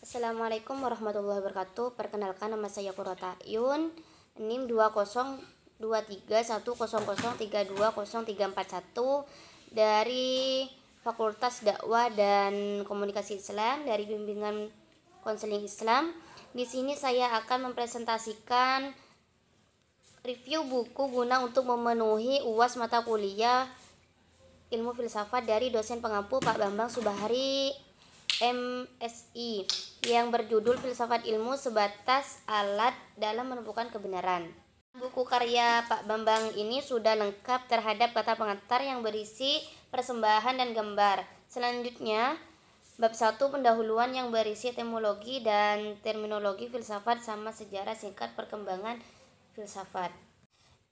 Assalamualaikum warahmatullahi wabarakatuh. Perkenalkan, nama saya Qurrata Ayun, NIM 202300320341 dari Fakultas Dakwah dan Komunikasi Islam dari Bimbingan Konseling Islam. Di sini saya akan mempresentasikan review buku guna untuk memenuhi UAS mata kuliah Ilmu Filsafat dari dosen pengampu Pak Bambang Subahari MSI yang berjudul Filsafat Ilmu Sebatas Alat dalam Menemukan Kebenaran. Buku karya Pak Bambang ini sudah lengkap terhadap kata pengantar yang berisi persembahan dan gambar. Selanjutnya, bab 1 pendahuluan yang berisi etimologi dan terminologi filsafat sama sejarah singkat perkembangan filsafat.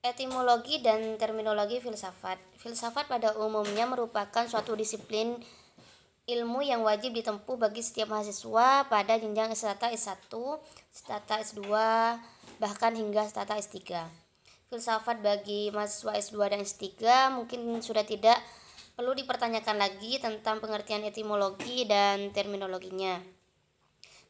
Etimologi dan terminologi filsafat. Filsafat pada umumnya merupakan suatu disiplin ilmu yang wajib ditempuh bagi setiap mahasiswa pada jenjang strata S1, strata S2, bahkan hingga strata S3. Filsafat bagi mahasiswa S2 dan S3 mungkin sudah tidak perlu dipertanyakan lagi tentang pengertian etimologi dan terminologinya,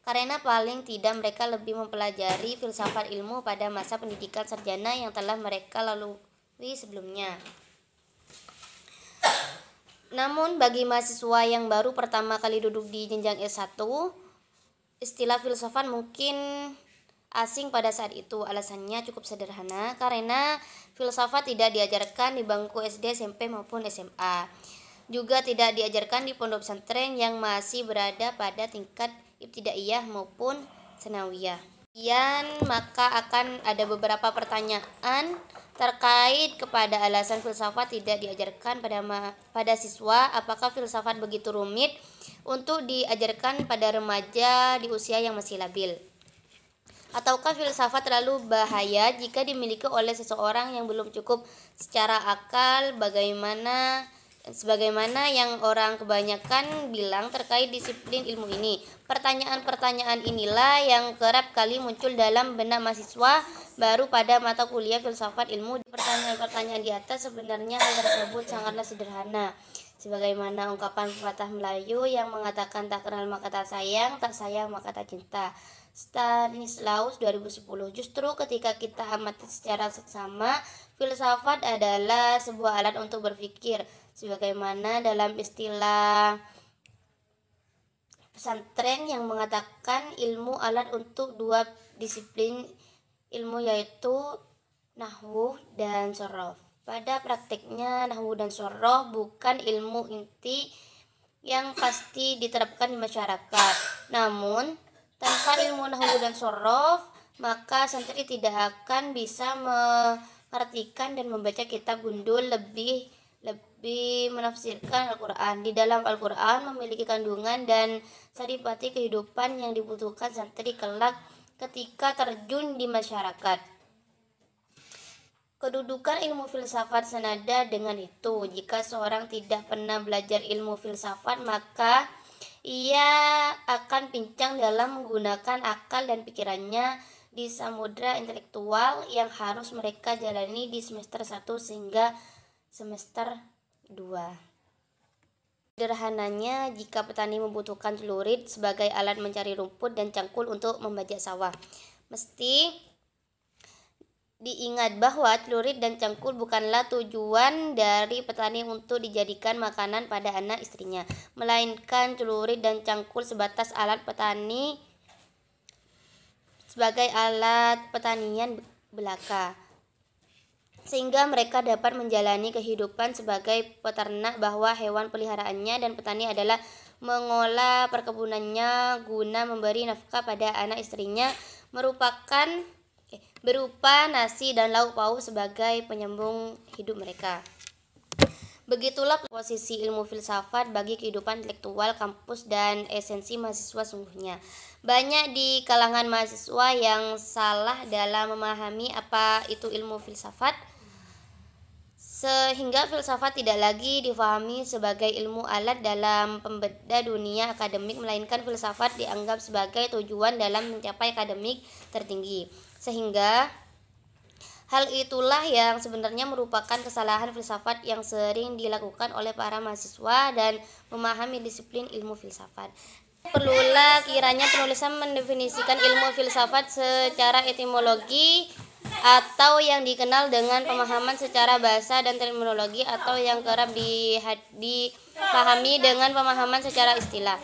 karena paling tidak mereka lebih mempelajari filsafat ilmu pada masa pendidikan sarjana yang telah mereka lalui sebelumnya. Namun bagi mahasiswa yang baru pertama kali duduk di jenjang S1, istilah filsafat mungkin asing pada saat itu. Alasannya cukup sederhana, karena filsafat tidak diajarkan di bangku SD, SMP maupun SMA. Juga tidak diajarkan di pondok pesantren yang masih berada pada tingkat ibtidaiyah maupun sanawiyah. Maka akan ada beberapa pertanyaan terkait kepada alasan filsafat tidak diajarkan pada siswa. Apakah filsafat begitu rumit untuk diajarkan pada remaja di usia yang masih labil? Ataukah filsafat terlalu bahaya jika dimiliki oleh seseorang yang belum cukup secara akal, sebagaimana yang orang kebanyakan bilang terkait disiplin ilmu ini? Pertanyaan-pertanyaan inilah yang kerap kali muncul dalam benak mahasiswa baru pada mata kuliah filsafat ilmu. Pertanyaan-pertanyaan di atas sebenarnya hal tersebut sangatlah sederhana. Sebagaimana ungkapan pepatah Melayu yang mengatakan tak kenal maka tak sayang maka tak cinta. Stanislaus 2010. Justru ketika kita amati secara seksama, filsafat adalah sebuah alat untuk berpikir, sebagaimana dalam istilah pesantren yang mengatakan ilmu alat untuk dua disiplin ilmu, yaitu nahwu dan shoroh. Pada praktiknya, nahwu dan shoroh bukan ilmu inti yang pasti diterapkan di masyarakat. Namun, tanpa ilmu nahwu dan shoroh, maka santri tidak akan bisa mengartikan dan membaca kitab gundul, lebih menafsirkan Al-Quran. Di dalam Al-Quran memiliki kandungan dan saripati kehidupan yang dibutuhkan santri kelak ketika terjun di masyarakat. Kedudukan ilmu filsafat senada dengan itu. Jika seorang tidak pernah belajar ilmu filsafat, maka ia akan pincang dalam menggunakan akal dan pikirannya di samudra intelektual yang harus mereka jalani di semester 1 sehingga semester 2. Sederhananya, jika petani membutuhkan celurit sebagai alat mencari rumput dan cangkul untuk membajak sawah, mesti diingat bahwa celurit dan cangkul bukanlah tujuan dari petani untuk dijadikan makanan pada anak istrinya, melainkan celurit dan cangkul sebatas alat petani sebagai alat pertanian belaka, sehingga mereka dapat menjalani kehidupan sebagai peternak, bahwa hewan peliharaannya dan petani adalah mengolah perkebunannya guna memberi nafkah pada anak istrinya berupa nasi dan lauk pauk sebagai penyambung hidup mereka. Begitulah posisi ilmu filsafat bagi kehidupan intelektual kampus dan esensi mahasiswa sungguhnya. Banyak di kalangan mahasiswa yang salah dalam memahami apa itu ilmu filsafat, sehingga filsafat tidak lagi difahami sebagai ilmu alat dalam pembeda dunia akademik, melainkan filsafat dianggap sebagai tujuan dalam mencapai akademik tertinggi. Sehingga hal itulah yang sebenarnya merupakan kesalahan filsafat yang sering dilakukan oleh para mahasiswa dan memahami disiplin ilmu filsafat. Perlulah kiranya penulisan mendefinisikan ilmu filsafat secara etimologi atau yang dikenal dengan pemahaman secara bahasa dan terminologi, atau yang kerap dipahami dengan pemahaman secara istilah.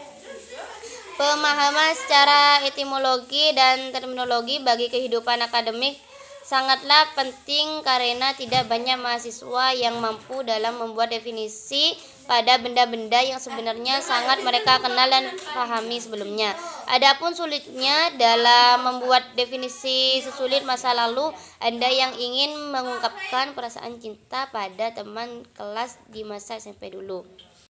Pemahaman secara etimologi dan terminologi bagi kehidupan akademik sangatlah penting karena tidak banyak mahasiswa yang mampu dalam membuat definisi pada benda-benda yang sebenarnya sangat mereka kenal dan pahami sebelumnya. Adapun sulitnya dalam membuat definisi sesulit masa lalu, Anda yang ingin mengungkapkan perasaan cinta pada teman kelas di masa SMP dulu.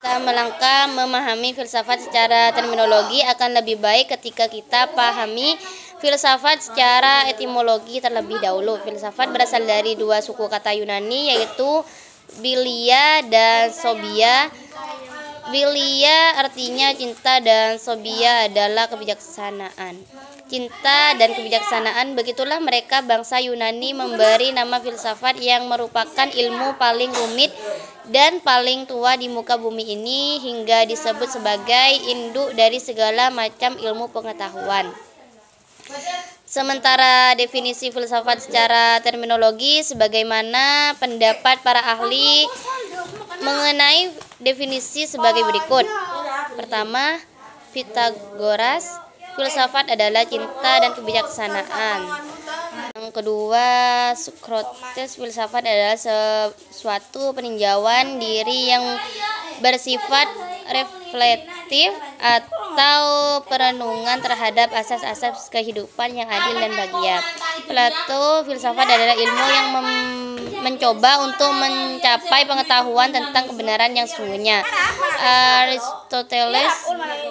Kita melangkah memahami filsafat secara terminologi akan lebih baik ketika kita pahami filsafat secara etimologi terlebih dahulu. Filsafat berasal dari dua suku kata Yunani, yaitu philia dan sophia. Philia artinya cinta dan sophia adalah kebijaksanaan. Cinta dan kebijaksanaan, begitulah mereka bangsa Yunani memberi nama filsafat yang merupakan ilmu paling rumit dan paling tua di muka bumi ini, hingga disebut sebagai induk dari segala macam ilmu pengetahuan. Sementara definisi filsafat secara terminologi, sebagaimana pendapat para ahli mengenai definisi sebagai berikut. Pertama, Pythagoras, filsafat adalah cinta dan kebijaksanaan. Yang kedua, Socrates, filsafat adalah suatu peninjauan diri yang bersifat reflektif atau perenungan terhadap asas-asas kehidupan yang adil dan bahagia. Plato, filsafat adalah ilmu yang mencoba untuk mencapai pengetahuan tentang kebenaran yang sesungguhnya. Aristoteles,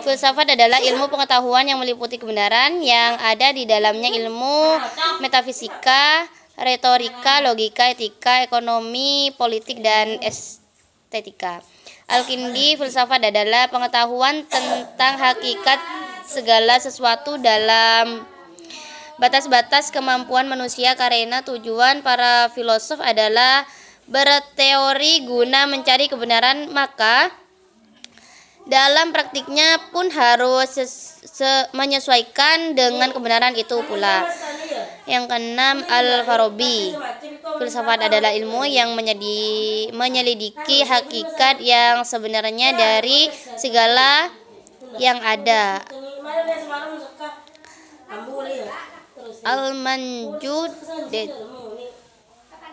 filsafat adalah ilmu pengetahuan yang meliputi kebenaran yang ada di dalamnya ilmu metafisika, retorika, logika, etika, ekonomi, politik, dan estetika. Al-Kindi, filsafat adalah pengetahuan tentang hakikat segala sesuatu dalam batas-batas kemampuan manusia, karena tujuan para filosof adalah berteori guna mencari kebenaran, maka dalam praktiknya pun harus menyesuaikan dengan kebenaran itu pula. Yang keenam, Al-Farabi, filsafat adalah ilmu yang menyelidiki hakikat yang sebenarnya dari segala yang ada. Al-Manjud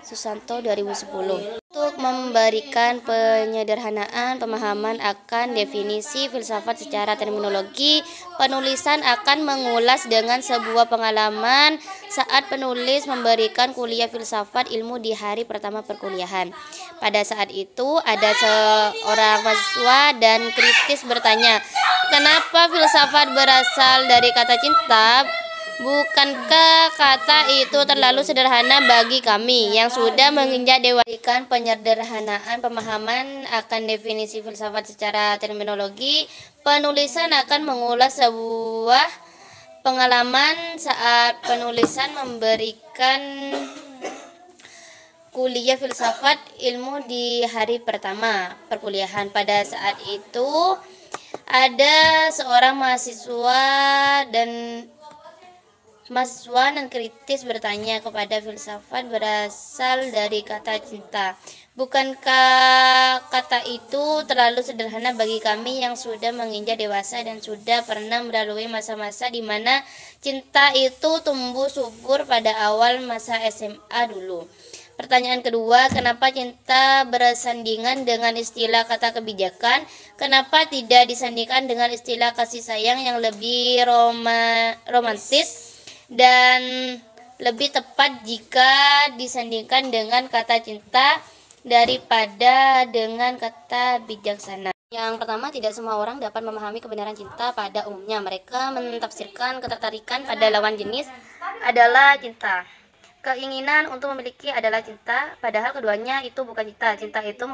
Susanto 2010. Untuk memberikan penyederhanaan pemahaman akan definisi filsafat secara terminologi, penulisan akan mengulas dengan sebuah pengalaman saat penulis memberikan kuliah filsafat ilmu di hari pertama perkuliahan. Pada saat itu ada seorang mahasiswa dan kritis bertanya, "Kenapa filsafat berasal dari kata cinta? Bukankah kata itu terlalu sederhana bagi kami yang sudah menginjak dewasa?" Penyederhanaan pemahaman akan definisi filsafat secara terminologi, penulisan akan mengulas sebuah pengalaman saat penulisan memberikan kuliah filsafat ilmu di hari pertama perkuliahan. Pada saat itu ada seorang mahasiswa dan kritis bertanya, kepada filsafat berasal dari kata cinta. Bukankah kata itu terlalu sederhana bagi kami yang sudah menginjak dewasa dan sudah pernah melalui masa-masa di mana cinta itu tumbuh subur pada awal masa SMA dulu? Pertanyaan kedua, kenapa cinta bersandingan dengan istilah kata kebijakan? Kenapa tidak disandingkan dengan istilah kasih sayang yang lebih romantis dan lebih tepat jika disandingkan dengan kata cinta daripada dengan kata bijaksana? Yang pertama, tidak semua orang dapat memahami kebenaran cinta pada umumnya. Mereka mentafsirkan ketertarikan pada lawan jenis adalah cinta. Keinginan untuk memiliki adalah cinta, padahal keduanya itu bukan cinta. Cinta itu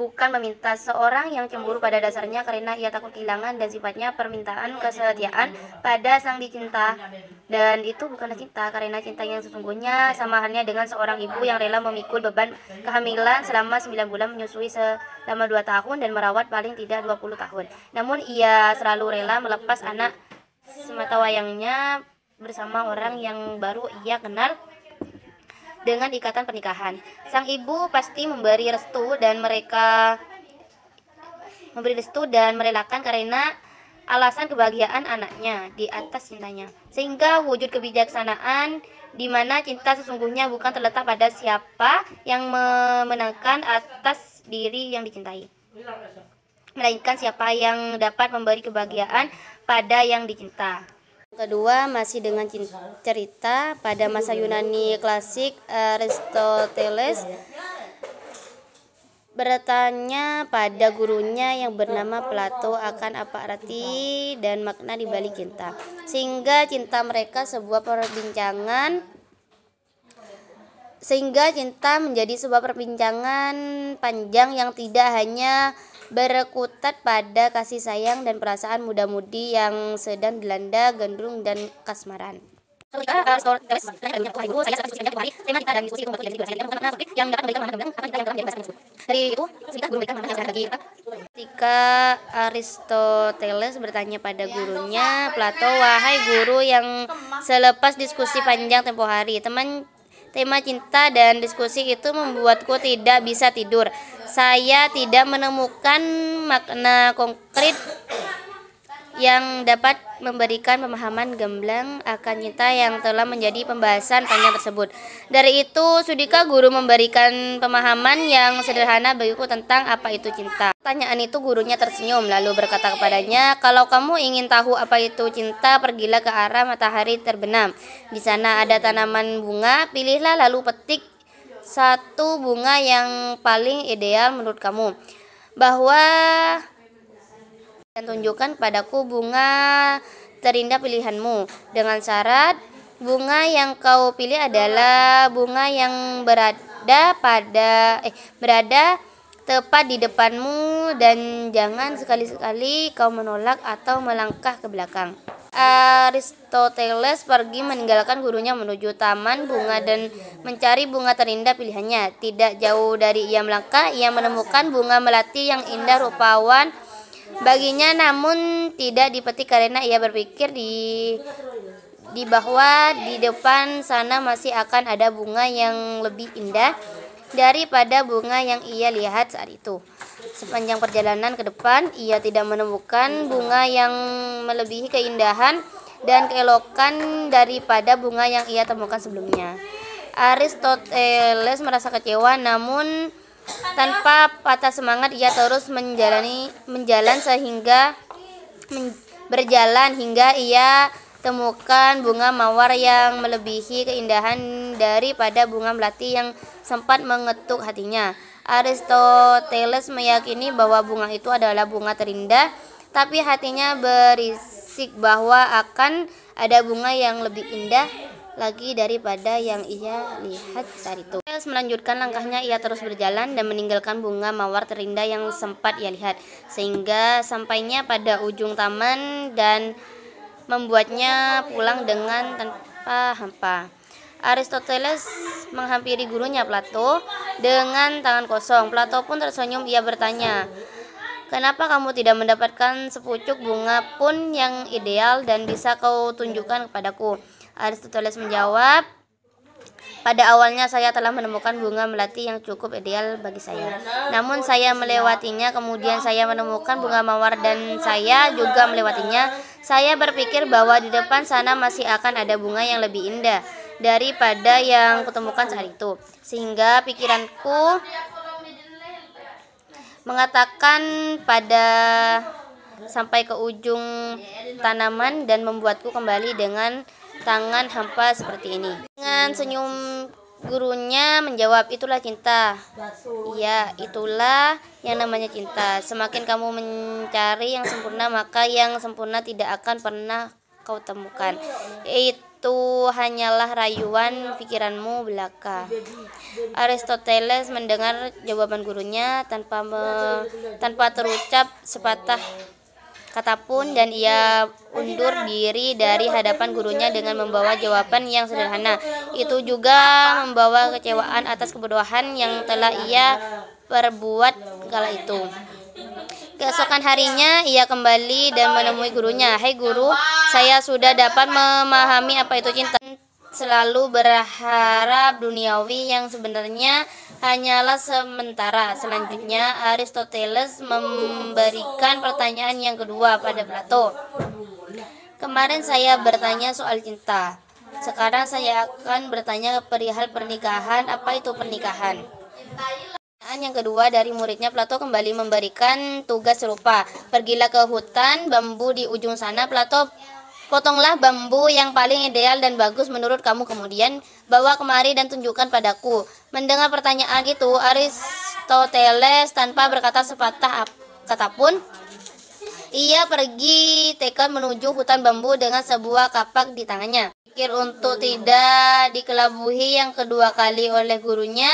bukan meminta. Seorang yang cemburu pada dasarnya karena ia takut kehilangan dan sifatnya permintaan kesetiaan pada sang dicinta. Dan itu bukanlah cinta, karena cinta yang sesungguhnya sama halnya dengan seorang ibu yang rela memikul beban kehamilan selama 9 bulan, menyusui selama 2 tahun, dan merawat paling tidak 20 tahun. Namun ia selalu rela melepas anak semata wayangnya bersama orang yang baru ia kenal dengan ikatan pernikahan. Sang ibu pasti memberi restu dan merelakan karena alasan kebahagiaan anaknya di atas cintanya. Sehingga wujud kebijaksanaan di mana cinta sesungguhnya bukan terletak pada siapa yang memenangkan atas diri yang dicintai, melainkan siapa yang dapat memberi kebahagiaan pada yang dicinta. Kedua, masih dengan cerita pada masa Yunani klasik, Aristoteles bertanya pada gurunya yang bernama Plato akan apa arti dan makna di balik cinta, sehingga cinta menjadi sebuah perbincangan panjang yang tidak hanya berkutat pada kasih sayang dan perasaan muda-mudi yang sedang dilanda gandrung dan kasmaran. Ketika Aristoteles bertanya pada gurunya Plato, "Wahai guru yang selepas diskusi panjang tempo hari, tema cinta dan diskusi itu membuatku tidak bisa tidur. Saya tidak menemukan makna konkret yang dapat memberikan pemahaman gamblang akan cinta yang telah menjadi pembahasan panjang tersebut. Dari itu, sudikah guru memberikan pemahaman yang sederhana bagiku tentang apa itu cinta?" Pertanyaan itu gurunya tersenyum lalu berkata kepadanya, "Kalau kamu ingin tahu apa itu cinta, pergilah ke arah matahari terbenam. Di sana ada tanaman bunga, pilihlah lalu petik satu bunga yang paling ideal menurut kamu, dan tunjukkan padaku bunga terindah pilihanmu. Dengan syarat, bunga yang kau pilih adalah bunga yang berada tepat di depanmu, dan jangan sekali-sekali kau menolak atau melangkah ke belakang." Aristoteles pergi meninggalkan gurunya menuju taman bunga dan mencari bunga terindah pilihannya. Tidak jauh dari ia melangkah, ia menemukan bunga melati yang indah rupawan baginya, namun tidak dipetik karena ia berpikir bahwa di depan sana masih akan ada bunga yang lebih indah daripada bunga yang ia lihat saat itu. Sepanjang perjalanan ke depan, ia tidak menemukan bunga yang melebihi keindahan dan keelokan daripada bunga yang ia temukan sebelumnya. Aristoteles merasa kecewa, namun tanpa patah semangat ia terus berjalan hingga ia temukan bunga mawar yang melebihi keindahan daripada bunga melati yang sempat mengetuk hatinya. Aristoteles meyakini bahwa bunga itu adalah bunga terindah, tapi hatinya berisik bahwa akan ada bunga yang lebih indah lagi daripada yang ia lihat saat itu. Aristoteles melanjutkan langkahnya, ia terus berjalan dan meninggalkan bunga mawar terindah yang sempat ia lihat, sehingga sampainya pada ujung taman dan membuatnya pulang dengan tanpa hampa. Aristoteles menghampiri gurunya Plato dengan tangan kosong. Plato pun tersenyum. Ia bertanya, "Kenapa kamu tidak mendapatkan sepucuk bunga pun yang ideal dan bisa kau tunjukkan kepadaku?" Aristoteles menjawab, "Pada awalnya saya telah menemukan bunga melati yang cukup ideal bagi saya. Namun saya melewatinya, kemudian saya menemukan bunga mawar dan saya juga melewatinya. Saya berpikir bahwa di depan sana masih akan ada bunga yang lebih indah daripada yang kutemukan saat itu. Sehingga pikiranku mengatakan sampai ke ujung tanaman dan membuatku kembali dengan tangan hampa seperti ini." Dengan senyum gurunya menjawab, "Itulah cinta." "Ya, itulah yang namanya cinta. Semakin kamu mencari yang sempurna, maka yang sempurna tidak akan pernah kau temukan. itu hanyalah rayuan pikiranmu belaka. Aristoteles mendengar jawaban gurunya tanpa terucap sepatah kata pun, dan ia undur diri dari hadapan gurunya dengan membawa jawaban yang sederhana. Itu juga membawa kecewaan atas kebodohan yang telah ia perbuat kala itu. Keesokan harinya ia kembali dan menemui gurunya. "Hai guru, saya sudah dapat memahami apa itu cinta. Selalu berharap duniawi yang sebenarnya hanyalah sementara." Selanjutnya Aristoteles memberikan pertanyaan yang kedua pada Plato. "Kemarin saya bertanya soal cinta. Sekarang saya akan bertanya perihal pernikahan. Apa itu pernikahan?" Yang kedua dari muridnya, Plato kembali memberikan tugas serupa. "Pergilah ke hutan bambu di ujung sana, Plato. Potonglah bambu yang paling ideal dan bagus menurut kamu, kemudian bawa kemari dan tunjukkan padaku." Mendengar pertanyaan itu, Aristoteles tanpa berkata sepatah kata pun, ia pergi tekad menuju hutan bambu dengan sebuah kapak di tangannya. Pikir untuk tidak dikelabuhi yang kedua kali oleh gurunya,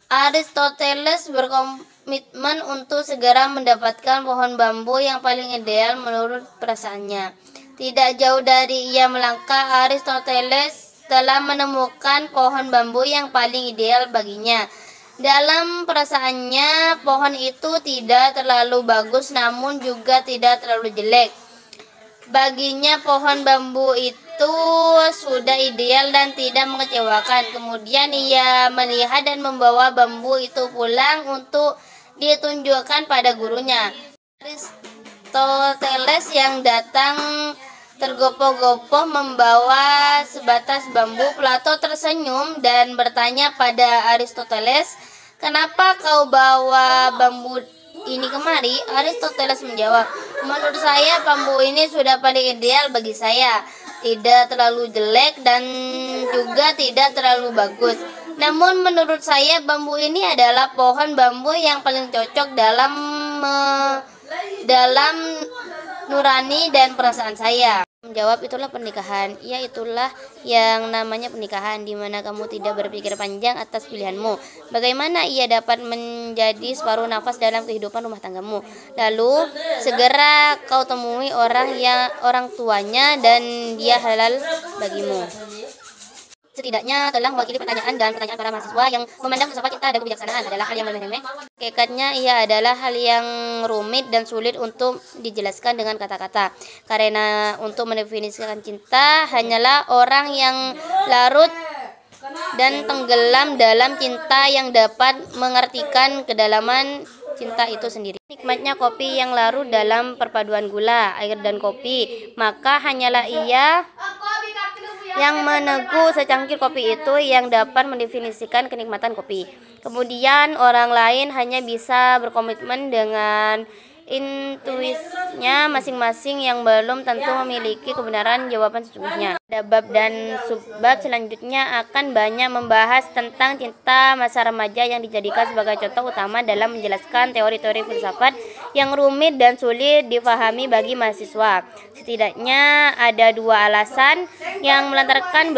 Aristoteles berkomitmen untuk segera mendapatkan pohon bambu yang paling ideal menurut perasaannya. Tidak jauh dari ia melangkah, Aristoteles telah menemukan pohon bambu yang paling ideal baginya. Dalam perasaannya, pohon itu tidak terlalu bagus namun juga tidak terlalu jelek. Baginya pohon bambu itu sudah ideal dan tidak mengecewakan. Kemudian ia melihat dan membawa bambu itu pulang untuk ditunjukkan pada gurunya. Aristoteles yang datang tergopoh-gopoh membawa sebatas bambu. Plato tersenyum dan bertanya pada Aristoteles, "Kenapa kau bawa bambu ini kemari?" Aristoteles menjawab, "Menurut saya bambu ini sudah paling ideal bagi saya. Tidak terlalu jelek dan juga tidak terlalu bagus. Namun menurut saya bambu ini adalah pohon bambu yang paling cocok dalam nurani dan perasaan saya." Menjawab, "Itulah pernikahan. Ya, itulah yang namanya pernikahan, di mana kamu tidak berpikir panjang atas pilihanmu. Bagaimana ia dapat menjadi separuh nafas dalam kehidupan rumah tanggamu? Lalu segera kau temui orang tuanya dan dia halal bagimu." Setidaknya telah mewakili pertanyaan dan pertanyaan para mahasiswa yang memandang filsafat cinta dan kebijaksanaan adalah hal yang remeh. Hakikatnya ia adalah hal yang rumit dan sulit untuk dijelaskan dengan kata-kata. Karena untuk mendefinisikan cinta hanyalah orang yang larut dan tenggelam dalam cinta yang dapat mengartikan kedalaman cinta itu sendiri. Nikmatnya kopi yang larut dalam perpaduan gula, air, dan kopi, maka hanyalah ia yang meneguk secangkir kopi itu yang dapat mendefinisikan kenikmatan kopi. Kemudian orang lain hanya bisa berkomitmen dengan intuisinya masing-masing yang belum tentu memiliki kebenaran jawaban sesungguhnya. Pada bab dan subbab selanjutnya akan banyak membahas tentang cinta masa remaja yang dijadikan sebagai contoh utama dalam menjelaskan teori-teori filsafat yang rumit dan sulit difahami bagi mahasiswa. Setidaknya ada dua alasan yang melatar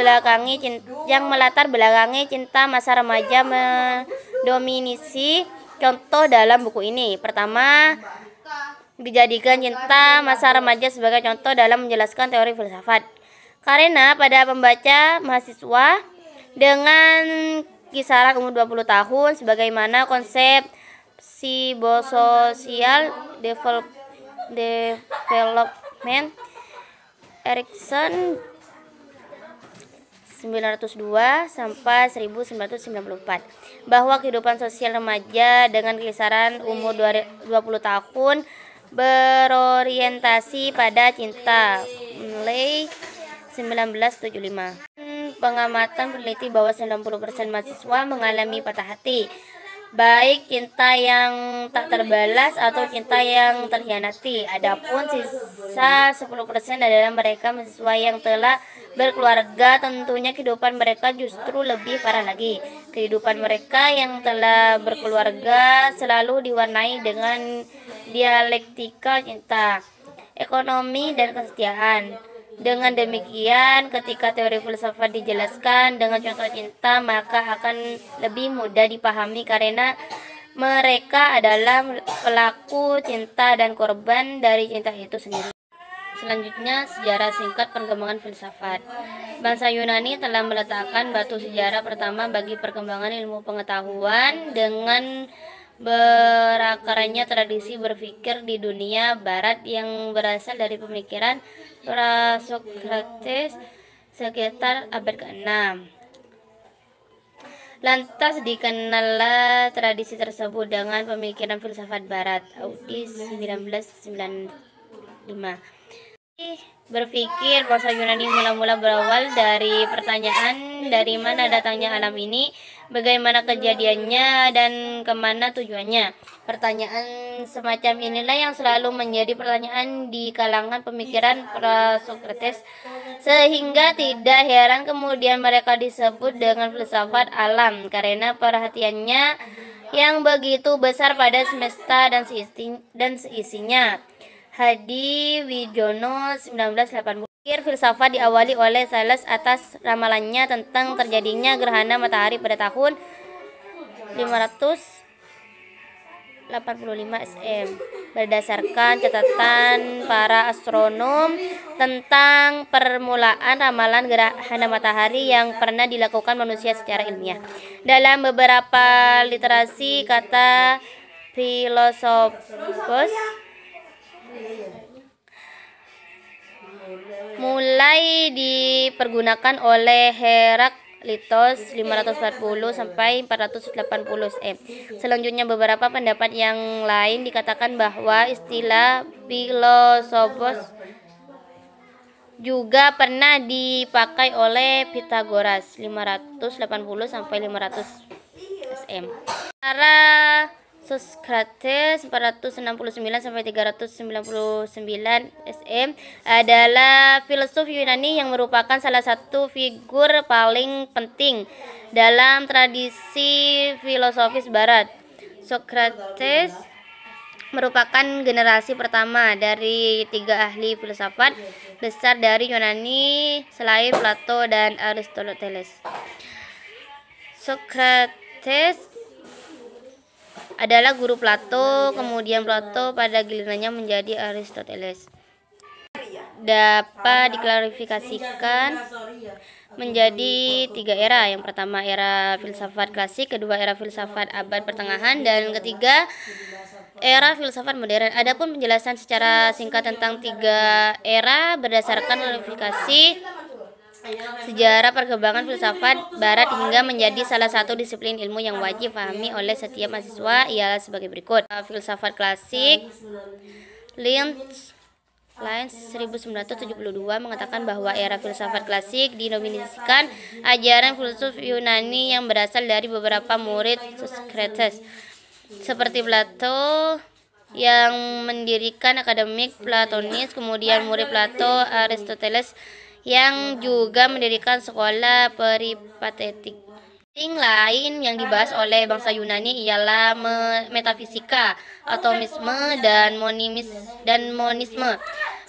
belakangi cinta masa remaja mendominasi contoh dalam buku ini. Pertama, dijadikan cinta masa remaja sebagai contoh dalam menjelaskan teori filsafat. Karena pada pembaca mahasiswa dengan kisaran umur 20 tahun, sebagaimana konsep psikosoial development Erikson 1902 sampai 1994, bahwa kehidupan sosial remaja dengan kisaran umur 20 tahun berorientasi pada cinta. Mulai 1975. Pengamatan peneliti bahwa 90% mahasiswa mengalami patah hati, baik cinta yang tak terbalas atau cinta yang terhianati. Adapun sisa 10% adalah mereka mahasiswa yang telah berkeluarga. Tentunya kehidupan mereka justru lebih parah lagi. Kehidupan mereka yang telah berkeluarga selalu diwarnai dengan dialektika cinta, ekonomi, dan kesetiaan. Dengan demikian, ketika teori filsafat dijelaskan dengan contoh cinta, maka akan lebih mudah dipahami karena mereka adalah pelaku cinta dan korban dari cinta itu sendiri. Selanjutnya, sejarah singkat perkembangan filsafat. Bangsa Yunani telah meletakkan batu sejarah pertama bagi perkembangan ilmu pengetahuan dengan berakarnya tradisi berpikir di dunia barat yang berasal dari pemikiran Socrates sekitar abad ke-6. Lantas dikenallah tradisi tersebut dengan pemikiran filsafat barat, Audi 1995. Berpikir bangsa Yunani mula-mula berawal dari pertanyaan dari mana datangnya alam ini, bagaimana kejadiannya, dan kemana tujuannya. Pertanyaan semacam inilah yang selalu menjadi pertanyaan di kalangan pemikiran pra-Socrates, sehingga tidak heran kemudian mereka disebut dengan filsafat alam karena perhatiannya yang begitu besar pada semesta dan seisinya. Hadi Wijono 1980. Pikir filsafat diawali oleh Thales atas ramalannya tentang terjadinya gerhana matahari pada tahun 585 SM. Berdasarkan catatan para astronom tentang permulaan ramalan gerhana matahari yang pernah dilakukan manusia secara ilmiah. Dalam beberapa literasi, kata filosofos mulai dipergunakan oleh Heraklitos 540 sampai 480 SM. Selanjutnya beberapa pendapat yang lain dikatakan bahwa istilah filosofos juga pernah dipakai oleh Pythagoras 580 sampai 500 SM. Para Socrates 469 sampai 399 SM adalah filsuf Yunani yang merupakan salah satu figur paling penting dalam tradisi filosofis barat. Socrates merupakan generasi pertama dari 3 ahli filsafat besar dari Yunani selain Plato dan Aristoteles. Socrates adalah guru Plato, kemudian Plato pada gilirannya menjadi Aristoteles. Dapat diklarifikasikan menjadi 3 era. Yang pertama era filsafat klasik, kedua era filsafat abad pertengahan, dan ketiga era filsafat modern. Adapun penjelasan secara singkat tentang 3 era berdasarkan klarifikasi sejarah perkembangan filsafat barat hingga menjadi salah satu disiplin ilmu yang wajib pahami oleh setiap mahasiswa ialah sebagai berikut. Filsafat klasik. Linz 1972 mengatakan bahwa era filsafat klasik dinominasikan ajaran filsuf Yunani yang berasal dari beberapa murid Socrates seperti Plato yang mendirikan akademik Platonis, kemudian murid Plato Aristoteles yang juga mendirikan sekolah peripatetik. Lain yang dibahas oleh bangsa Yunani ialah metafisika, atomisme, dan monisme,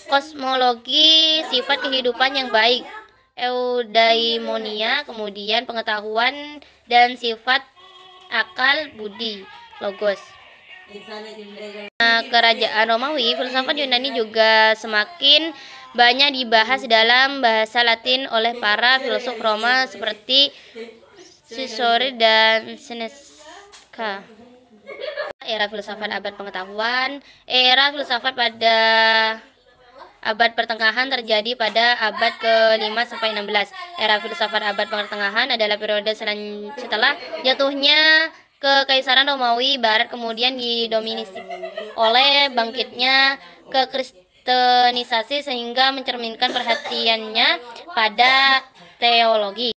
kosmologi, sifat kehidupan yang baik, eudaimonia, kemudian pengetahuan dan sifat akal budi, logos. Kerajaan Romawi, filsafat Yunani juga semakin banyak dibahas dalam bahasa Latin oleh para filsuf Roma seperti Cicero dan Seneca. Era filsafat abad pengetahuan. Era filsafat pada abad pertengahan terjadi pada abad ke-5 sampai 16. Era filsafat abad pertengahan adalah periode setelah jatuhnya Kekaisaran Romawi Barat, kemudian didominasi oleh bangkitnya kekristenisasi sehingga mencerminkan perhatiannya pada teologi.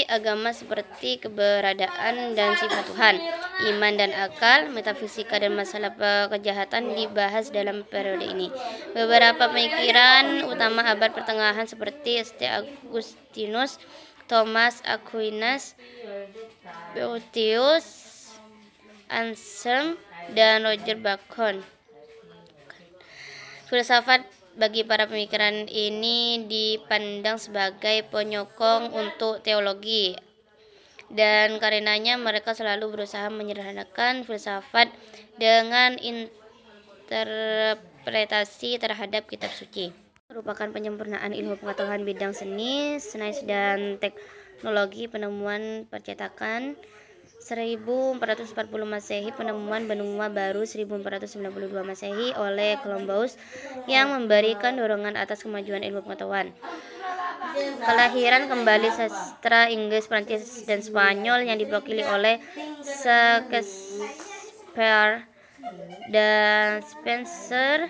Agama seperti keberadaan dan sifat Tuhan, iman dan akal, metafisika dan masalah kejahatan dibahas dalam periode ini. Beberapa pemikiran utama abad pertengahan seperti St. Augustinus, Thomas Aquinas, Boethius, Anselm, dan Roger Bacon. Filsafat bagi para pemikiran ini dipandang sebagai penyokong untuk teologi, dan karenanya mereka selalu berusaha menyederhanakan filsafat dengan interpretasi terhadap kitab suci. Merupakan penyempurnaan ilmu pengetahuan bidang seni, sains dan teknologi. Penemuan percetakan 1440 Masehi, penemuan benua baru 1492 Masehi oleh Columbus yang memberikan dorongan atas kemajuan ilmu pengetahuan. Kelahiran kembali sastra Inggris, Prancis, dan Spanyol yang diwakili oleh Shakespeare dan Spenser,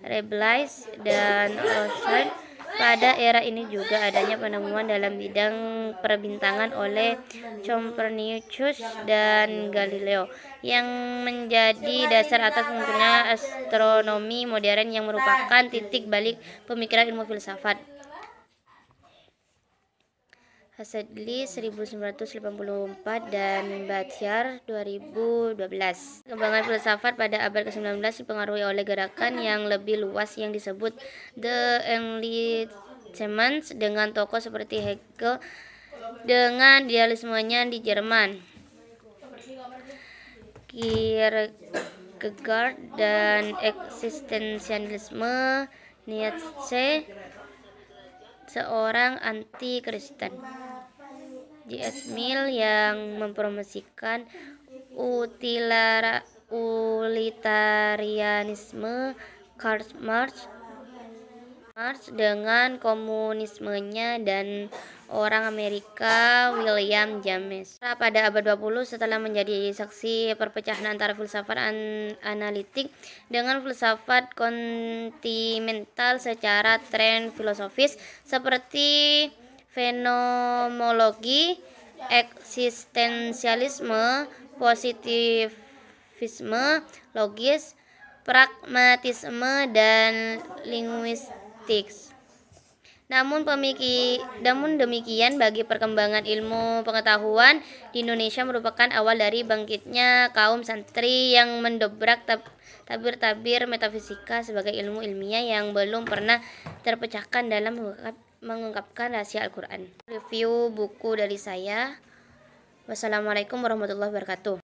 Rabelais, dan Rothschild. Pada era ini juga adanya penemuan dalam bidang perbintangan oleh Copernicus dan Galileo yang menjadi dasar atas munculnya astronomi modern yang merupakan titik balik pemikiran ilmu filsafat. Hadley 1984 dan Bathiar 2012. Kembangan filsafat pada abad ke-19 dipengaruhi oleh gerakan yang lebih luas yang disebut The Enlightenment, dengan tokoh seperti Hegel dengan idealismenya di Jerman, Kierkegaard dan eksistensialisme, Nietzsche seorang anti-Kristen, J.S. Mill yang mempromosikan utilitarianisme, Karl Marx dengan komunismenya, dan orang Amerika William James. Pada abad 20 setelah menjadi saksi perpecahan antara filsafat analitik dengan filsafat kontinental secara tren filosofis seperti fenomenologi, eksistensialisme, positivisme, logis, pragmatisme, dan linguistik. Namun demikian, bagi perkembangan ilmu pengetahuan di Indonesia merupakan awal dari bangkitnya kaum santri yang mendobrak tabir-tabir metafisika sebagai ilmu ilmiah yang belum pernah terpecahkan dalam mengungkapkan rahasia Al-Quran. Review buku dari saya. Wassalamualaikum warahmatullahi wabarakatuh.